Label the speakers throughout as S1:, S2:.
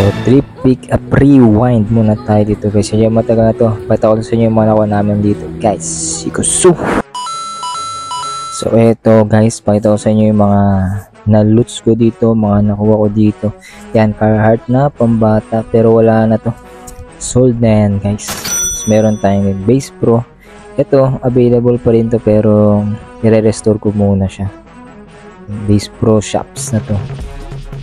S1: So, trip pick up rewind muna tayo dito guys. Yung matagal na to. Pata ko sa inyo yung mga nakuha namin dito guys. Ikuso. So, eto guys. Pakita ko sa inyo yung mga na-loots ko dito. Mga nakuha ko dito. Yan, Carhartt na pambata. Pero wala na to. Sold na yan guys. So, meron tayong Base Pro. Ito, available pa rin to. Pero i-restore ko muna siya. Base Pro shops na to.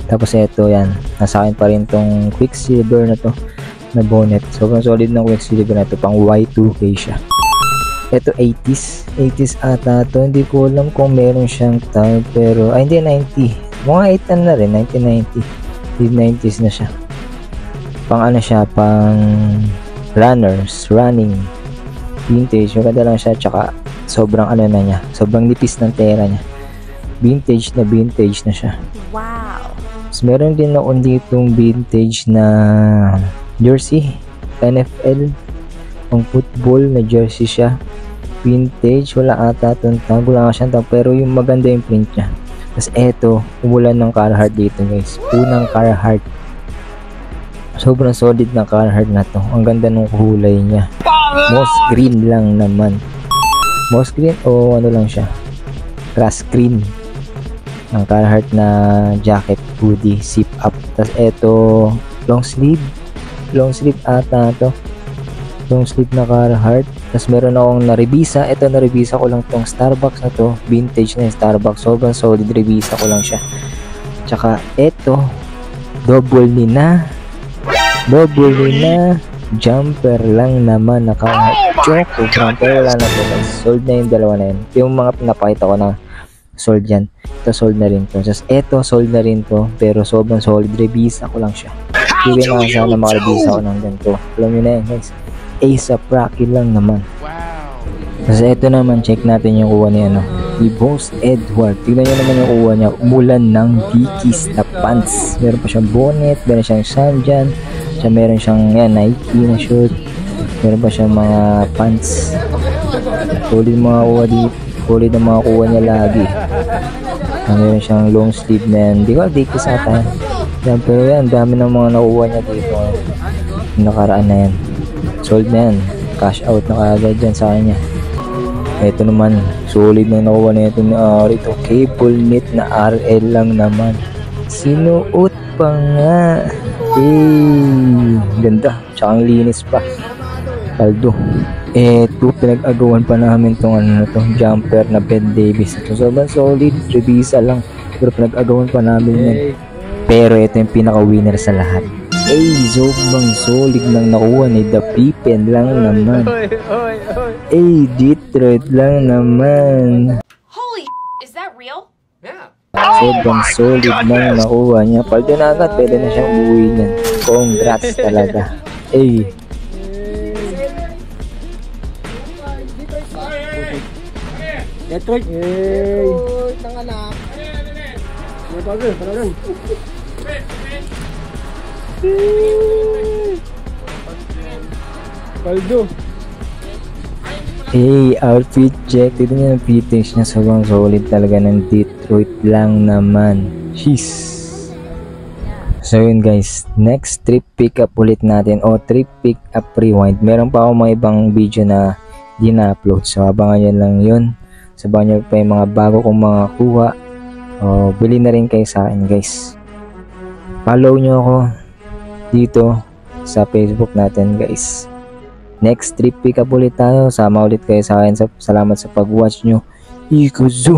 S1: Tapos ito yan, nasa akin pa rin tong Quicksilver na to na bonnet. Sobrang solid ng Quicksilver na to, pang Y2K siya. Ito 80s ata to, hindi ko alam kung meron siyang tag, pero ay hindi, 90, mga 8 na rin, 1990, mid 90s na siya. Pang ano siya, pang runners, running, vintage, maganda lang siya, tsaka sobrang ano na niya, sobrang nipis ng tela niya, vintage na siya.
S2: Wow.
S1: So, meron din ako ditong vintage na jersey, NFL, pang football na jersey siya, vintage, wala ata itong tag, wala nga siyang tag, pero yung maganda yung print niya. Tapos eto, umulan ng Carhartt dito guys, unang Carhartt, sobrang solid na Carhartt na to, ang ganda ng kulay niya, moss green lang naman, moss green o ano lang siya, grass green, ang Carhartt na jacket, hoodie, zip up. Tapos eto, long sleeve ata to, long sleeve na Carhartt. Tapos meron akong na-revisa, eto na-revisa ko lang tong Starbucks na to, vintage na yung Starbucks, sobrang solid, revisa ko lang siya. Tsaka eto, double ni na jumper lang naman na Carhartt, choco pero wala na to guys, sold na yung dalawa na yun, yung mga pinapakita ko na sold yan. Ito sold na rin to. Just eto sold na rin to, pero sobrang solid, revisa ko lang siya. Hindi na sana makarevisa ko ng ganito. Alam nyo na yan guys, ASAP Rocky lang naman. Tapos eto naman, check natin yung kuha ni ni Boss Edward. Tignan nyo naman yung kuha niya, umulan ng Dickies na pants. Meron pa siyang bonnet, meron siyang sandyan, meron siyang yan, Nike na shirt, meron pa siyang mga pants. Solid mga kuha dito, solid ang mga kuha niya lagi. Meron siyang long sleeve na yan, di ko Dickies ata yan, pero yan, dami ng mga nakuha niya dito yung nakaraan na yan. Sold na yan, cash out na kaagad dyan sa kanya. Ito naman, solid na nakuha na ito ni Ari, ito cable knit na RL lang naman, sinuot pa nga, ganda, tsaka ang linis pa, kaldo. Eto, pinag-agawan pa namin tong jumper na Ben Davis. Ito sobrang solid, revisa lang, pero pinag-agawan pa namin yan. Pero ito yung pinaka-winner sa lahat. Sobrang solid lang nakuha ni The Pippen lang naman. Detroit lang naman.
S2: Holy is that real?
S3: Yeah.
S1: Sobrang solid lang nakuha niya. Paldo na agad, pwede na siyang umuwi niyan. Congrats talaga.
S4: Detroit. Nanganak. Parang. Paldo.
S1: Outfit check. Dito niya yung fittings niya. Sobrang solid talaga ng Detroit lang naman. Jeez. So yun guys. Next trip pick up ulit natin. Trip pick up rewind. Meron pa ako mga ibang video na di na-upload. So abangan nyo lang yun. Sabahan nyo pa yung mga bago kong mga kuha. Bili na rin kayo sa akin guys. Follow nyo ako dito sa Facebook natin guys. Next trip pick up ulit tayo. Sama ulit kayo sa akin. Salamat sa pag-watch nyo. Ikuzo.